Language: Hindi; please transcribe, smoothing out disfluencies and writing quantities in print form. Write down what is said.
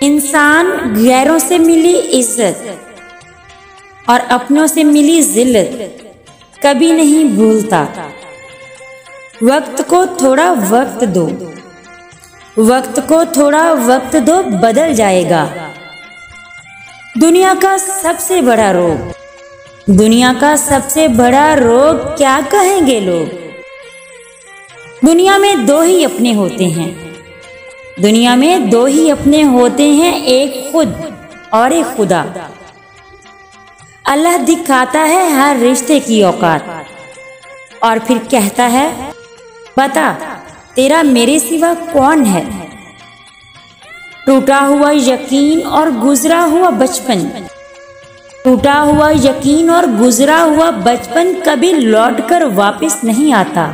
इंसान गैरों से मिली इज्जत और अपनों से मिली जिल्लत कभी नहीं भूलता। वक्त को थोड़ा वक्त दो, वक्त को थोड़ा वक्त दो, बदल जाएगा। दुनिया का सबसे बड़ा रोग, दुनिया का सबसे बड़ा रोग क्या कहेंगे लोग। दुनिया में दो ही अपने होते हैं, दुनिया में दो ही अपने होते हैं, एक खुद और एक खुदा। अल्लाह दिखाता है हर रिश्ते की औकात और फिर कहता है बता तेरा मेरे सिवा कौन है। टूटा हुआ यकीन और गुजरा हुआ बचपन, टूटा हुआ यकीन और गुजरा हुआ बचपन कभी लौटकर वापस नहीं आता।